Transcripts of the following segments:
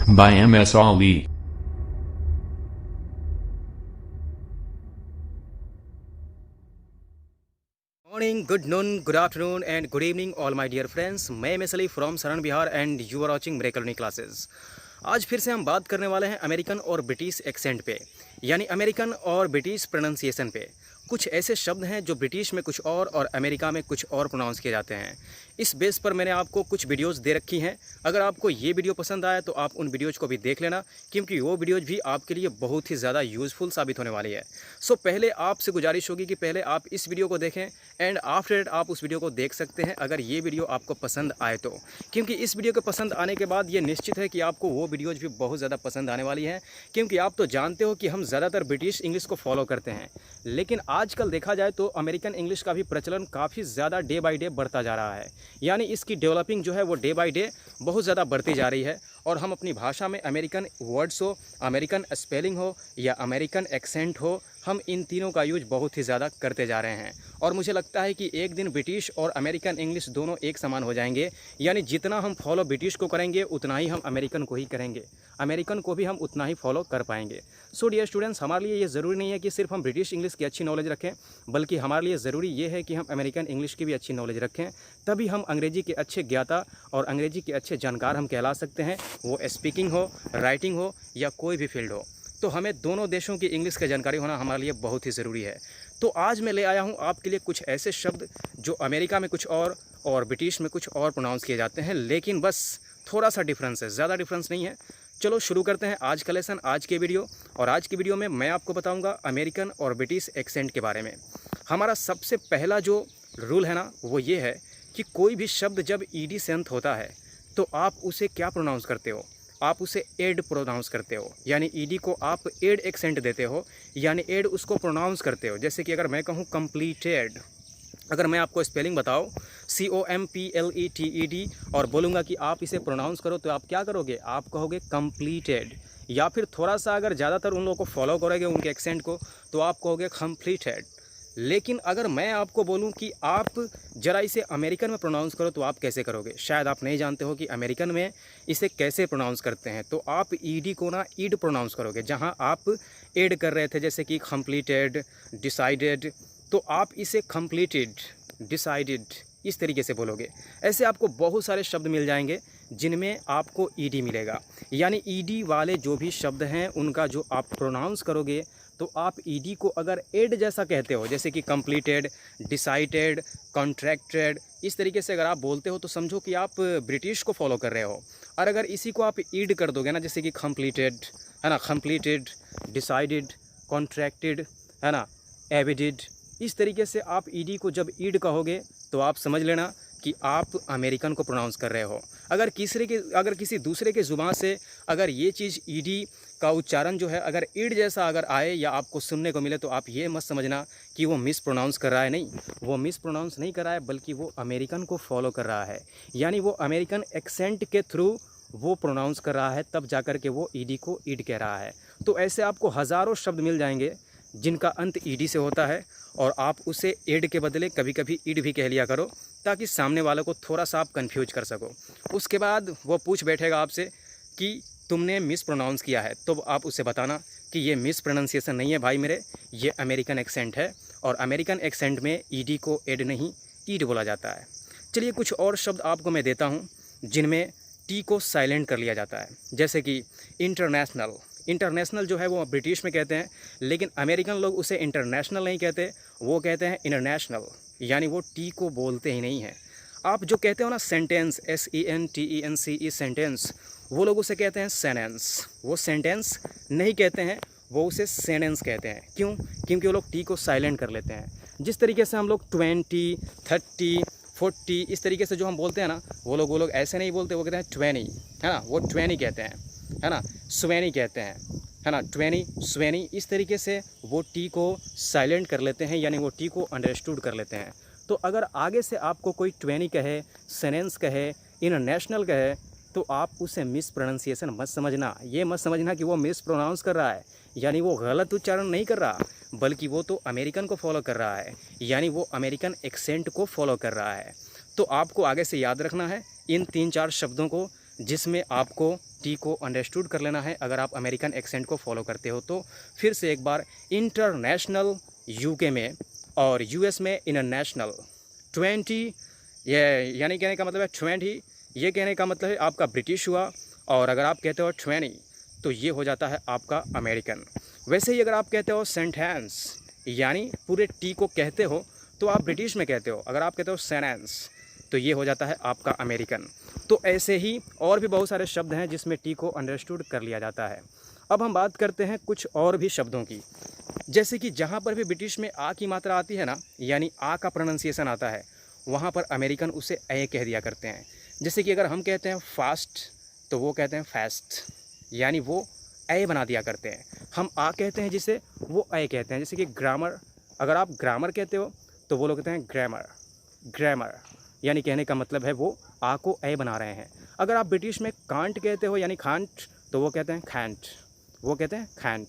by MS Ali. Morning, good noon, good afternoon and good evening all my dear friends. मैं मिसली from Saran Bihar and you are watching मेरे colony classes. आज फिर से हम बात करने वाले हैं अमेरिकन और ब्रिटिश एक्सेंट पे, यानी अमेरिकन और ब्रिटिश प्रोनाउंसिएशन पे। कुछ ऐसे शब्द हैं जो ब्रिटिश में कुछ और अमेरिका में कुछ और प्रोनाउंस किए जाते हैं। इस बेस पर मैंने आपको कुछ वीडियोज़ दे रखी हैं। अगर आपको ये वीडियो पसंद आया तो आप उन वीडियोज़ को भी देख लेना, क्योंकि वो वीडियोज़ भी आपके लिए बहुत ही ज़्यादा यूज़फुल साबित होने वाली है। सो पहले आपसे गुजारिश होगी कि पहले आप इस वीडियो को देखें एंड आफ्टर इट आप उस वीडियो को देख सकते हैं, अगर ये वीडियो आपको पसंद आए तो। क्योंकि इस वीडियो के पसंद आने के बाद ये निश्चित है कि आपको वो वीडियोज़ भी बहुत ज़्यादा पसंद आने वाली हैं, क्योंकि आप तो जानते हो कि हम ज़्यादातर ब्रिटिश इंग्लिश को फॉलो करते हैं, लेकिन आजकल देखा जाए तो अमेरिकन इंग्लिश का भी प्रचलन काफ़ी ज़्यादा डे बाई डे बढ़ता जा रहा है। यानी इसकी डेवलपिंग जो है वो डे बाई डे बहुत ज़्यादा बढ़ती जा रही है, और हम अपनी भाषा में अमेरिकन वर्ड्स हो, अमेरिकन स्पेलिंग हो या अमेरिकन एक्सेंट हो, हम इन तीनों का यूज बहुत ही ज़्यादा करते जा रहे हैं। और मुझे लगता है कि एक दिन ब्रिटिश और अमेरिकन इंग्लिश दोनों एक समान हो जाएंगे, यानी जितना हम फॉलो ब्रिटिश को करेंगे उतना ही हम अमेरिकन को ही करेंगे, अमेरिकन को भी हम उतना ही फॉलो कर पाएंगे। सो डियर स्टूडेंट्स, हमारे लिए ये ज़रूरी नहीं है कि सिर्फ हम ब्रिटिश इंग्लिश की अच्छी नॉलेज रखें, बल्कि हमारे लिए ज़रूरी ये है कि हम अमेरिकन इंग्लिश की भी अच्छी नॉलेज रखें। तभी हम अंग्रेजी के अच्छे ज्ञाता और अंग्रेजी के अच्छे जानकार हम कहला सकते हैं, वो स्पीकिंग हो, राइटिंग हो या कोई भी फील्ड हो। तो हमें दोनों देशों की इंग्लिश की जानकारी होना हमारे लिए बहुत ही ज़रूरी है। तो आज मैं ले आया हूँ आपके लिए कुछ ऐसे शब्द जो अमेरिका में कुछ और ब्रिटिश में कुछ और प्रोनाउंस किए जाते हैं, लेकिन बस थोड़ा सा डिफरेंस है, ज़्यादा डिफरेंस नहीं है। चलो शुरू करते हैं आज का लेसन, आज के वीडियो। और आज की वीडियो में मैं आपको बताऊंगा अमेरिकन और ब्रिटिश एक्सेंट के बारे में। हमारा सबसे पहला जो रूल है ना, वो ये है कि कोई भी शब्द जब ईडी से अंत होता है तो आप उसे क्या प्रोनाउंस करते हो? आप उसे एड प्रोनाउंस करते हो, यानी ईडी को आप एड एक्सेंट देते हो, यानी एड उसको प्रोनाउंस करते हो। जैसे कि अगर मैं कहूँ कंप्लीटेड, अगर मैं आपको स्पेलिंग बताऊँ COMPLETED और बोलूँगा कि आप इसे प्रोनाउंस करो, तो आप क्या करोगे? आप कहोगे कंप्लीटेड। या फिर थोड़ा सा अगर ज़्यादातर उन लोगों को फॉलो करोगे उनके एक्सेंट को, तो आप कहोगे कंप्लीटेड। लेकिन अगर मैं आपको बोलूं कि आप ज़रा इसे अमेरिकन में प्रोनाउंस करो, तो आप कैसे करोगे? शायद आप नहीं जानते हो कि अमेरिकन में इसे कैसे प्रोनाउंस करते हैं। तो आप ईडी को ना ईड प्रोनाउंस करोगे, जहां आप एड कर रहे थे, जैसे कि कंप्लीटेड, डिसाइडेड, तो आप इसे कंप्लीटेड, डिसाइडेड इस तरीके से बोलोगे। ऐसे आपको बहुत सारे शब्द मिल जाएंगे जिनमें आपको ईडी मिलेगा, यानी ईडी वाले जो भी शब्द हैं उनका जो आप प्रोनाउंस करोगे, तो आप ईडी को अगर एड जैसा कहते हो, जैसे कि कंप्लीटेड, डिसाइडेड, कॉन्ट्रैक्टेड, इस तरीके से अगर आप बोलते हो तो समझो कि आप ब्रिटिश को फॉलो कर रहे हो। और अगर इसी को आप ईड कर दोगे ना, जैसे कि कंप्लीटेड है ना, कंप्लीटेड, डिसाइडेड, कॉन्ट्रैक्टेड है ना, एविडेड, इस तरीके से आप ईडी को जब ईड कहोगे तो आप समझ लेना कि आप अमेरिकन को प्रोनाउंस कर रहे हो। अगर किसी दूसरे के ज़ुबान से अगर ये चीज़ ईडी का उच्चारण जो है अगर ईड जैसा अगर आए या आपको सुनने को मिले, तो आप ये मत समझना कि वो मिस प्रोनाउंस कर रहा है। नहीं, वो मिस प्रोनाउंस नहीं कर रहा है, बल्कि वो अमेरिकन को फॉलो कर रहा है, यानी वो अमेरिकन एक्सेंट के थ्रू वो प्रोनाउंस कर रहा है, तब जाकर के वो ईडी को ईड कह रहा है। तो ऐसे आपको हज़ारों शब्द मिल जाएंगे जिनका अंत ईडी से होता है, और आप उसे एड के बदले कभी कभी ईड भी कह लिया करो, ताकि सामने वालों को थोड़ा सा आप कन्फ्यूज कर सको। उसके बाद वो पूछ बैठेगा आपसे कि तुमने मिस प्रोनाउंस किया है, तो आप उसे बताना कि ये मिस प्रोनाउंसिएशन नहीं है भाई मेरे, ये अमेरिकन एक्सेंट है, और अमेरिकन एक्सेंट में ईडी को एड नहीं ईड बोला जाता है। चलिए कुछ और शब्द आपको मैं देता हूँ जिनमें टी को साइलेंट कर लिया जाता है, जैसे कि इंटरनेशनल। इंटरनेशनल जो है वो ब्रिटिश में कहते हैं, लेकिन अमेरिकन लोग उसे इंटरनेशनल नहीं कहते, वो कहते हैं इंटरनेशनल, यानी वो टी को बोलते ही नहीं हैं। आप जो कहते हो ना सेंटेंस, SENTENCE सेंटेंस, वो लोग उसे कहते हैं सेनेंस। वो सेंटेंस नहीं कहते हैं, वो उसे सेनेंस कहते हैं। क्यों? क्योंकि वो लोग टी को साइलेंट कर लेते हैं। जिस तरीके से हम लोग 20, 30, 40 इस तरीके से जो हम बोलते हैं ना, वो लोग ऐसे नहीं बोलते, वो कहते हैं 20 है ना, वो 20 कहते हैं, है ना, 20 कहते हैं, है ना, 20 इस तरीके से वो टी को साइलेंट कर लेते हैं, यानी वो टी को अंडरस्टूड कर लेते हैं। तो अगर आगे से आपको कोई 20 कहे, सेनेंस कहे, इंटरनेशनल कहे, तो आप उसे मिस प्रोनाउंसिएशन मत समझना। ये मत समझना कि वो मिस प्रोनाउंस कर रहा है, यानी वो गलत उच्चारण नहीं कर रहा, बल्कि वो तो अमेरिकन को फॉलो कर रहा है, यानी वो अमेरिकन एक्सेंट को फॉलो कर रहा है। तो आपको आगे से याद रखना है इन 3-4 शब्दों को, जिसमें आपको टी को अंडरस्टूड कर लेना है अगर आप अमेरिकन एक्सेंट को फॉलो करते हो तो। फिर से एक बार, इंटरनेशनल यूके में और यूएस में इंटरनेशनल 20, ये यानी कहने का मतलब है 20, ये कहने का मतलब है आपका ब्रिटिश हुआ। और अगर आप कहते हो 20 तो ये हो जाता है आपका अमेरिकन। वैसे ही अगर आप कहते हो सेंटेंस यानी पूरे टी को कहते हो तो आप ब्रिटिश में कहते हो। अगर आप कहते हो सेनेंस तो ये हो जाता है आपका अमेरिकन। तो ऐसे ही और भी बहुत सारे शब्द हैं जिसमें टी को अंडरस्टूड कर लिया जाता है। अब हम बात करते हैं कुछ और भी शब्दों की, जैसे कि जहाँ पर भी ब्रिटिश में आ की मात्रा आती है ना, यानी आ का प्रोनाउंसिएशन आता है, वहाँ पर अमेरिकन उसे ए कह दिया करते हैं। जैसे कि अगर हम कहते हैं फास्ट तो वो कहते हैं फास्ट, यानी वो ए बना दिया करते हैं। हम आ कहते हैं जिसे, वो ए कहते हैं। जैसे कि ग्रामर, अगर आप ग्रामर कहते हो तो वो लोग कहते हैं ग्रामर। ग्रामर यानी कहने का मतलब है वो आ को ए बना रहे हैं। अगर आप ब्रिटिश में कांट कहते हो यानी खांट तो वो कहते हैं खैंट, वो कहते हैं खैंट,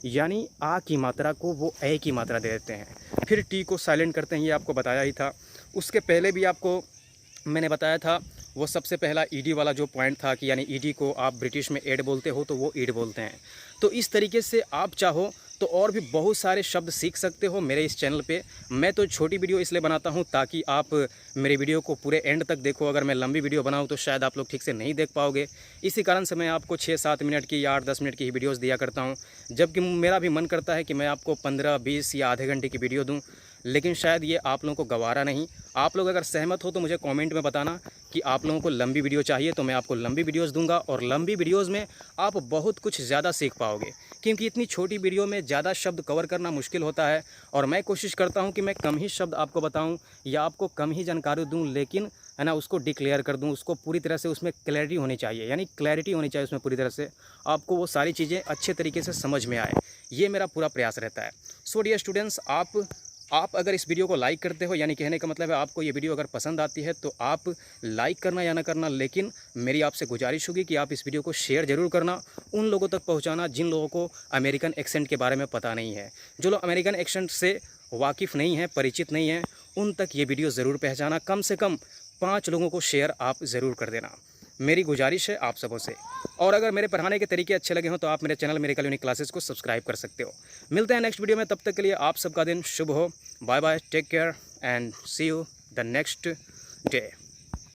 यानी आ की मात्रा को वो ए की मात्रा दे देते हैं। फिर टी को साइलेंट करते हैं, ये आपको बताया ही था। उसके पहले भी आपको मैंने बताया था, वो सबसे पहला ईडी वाला जो पॉइंट था कि यानी ईडी को आप ब्रिटिश में एड बोलते हो तो वो ईड बोलते हैं। तो इस तरीके से आप चाहो तो और भी बहुत सारे शब्द सीख सकते हो मेरे इस चैनल पे। मैं तो छोटी वीडियो इसलिए बनाता हूँ ताकि आप मेरे वीडियो को पूरे एंड तक देखो। अगर मैं लंबी वीडियो बनाऊँ तो शायद आप लोग ठीक से नहीं देख पाओगे। इसी कारण से मैं आपको 6-7 मिनट की या 8-10 मिनट की ही वीडियोज़ दिया करता हूँ, जबकि मेरा भी मन करता है कि मैं आपको 15-20 या आधे घंटे की वीडियो दूँ, लेकिन शायद ये आप लोगों को गवारा नहीं। आप लोग अगर सहमत हो तो मुझे कमेंट में बताना कि आप लोगों को लंबी वीडियो चाहिए, तो मैं आपको लंबी वीडियोस दूंगा। और लंबी वीडियोस में आप बहुत कुछ ज़्यादा सीख पाओगे, क्योंकि इतनी छोटी वीडियो में ज़्यादा शब्द कवर करना मुश्किल होता है। और मैं कोशिश करता हूं कि मैं कम ही शब्द आपको बताऊं या आपको कम ही जानकारी दूं, लेकिन है ना उसको डिक्लेयर कर दूं, उसको पूरी तरह से उसमें क्लैरिटी होनी चाहिए, यानी क्लैरिटी होनी चाहिए उसमें पूरी तरह से, आपको वो सारी चीज़ें अच्छे तरीके से समझ में आए। ये मेरा पूरा प्रयास रहता है। सो डियर स्टूडेंट्स, आप अगर इस वीडियो को लाइक करते हो, यानी कहने का मतलब है आपको ये वीडियो अगर पसंद आती है तो आप लाइक करना या ना करना, लेकिन मेरी आपसे गुजारिश होगी कि आप इस वीडियो को शेयर ज़रूर करना, उन लोगों तक पहुंचाना जिन लोगों को अमेरिकन एक्सेंट के बारे में पता नहीं है। जो लोग अमेरिकन एक्सेंट से वाकिफ़ नहीं हैं, परिचित नहीं हैं, उन तक ये वीडियो ज़रूर पहुँचाना। कम से कम 5 लोगों को शेयर आप ज़रूर कर देना, मेरी गुजारिश है आप सबों से। और अगर मेरे पढ़ाने के तरीके अच्छे लगे हों तो आप मेरे चैनल मिरेकल यूनिक क्लासेस को सब्सक्राइब कर सकते हो। मिलते हैं नेक्स्ट वीडियो में, तब तक के लिए आप सबका दिन शुभ हो। Bye bye, take care and see you the next day.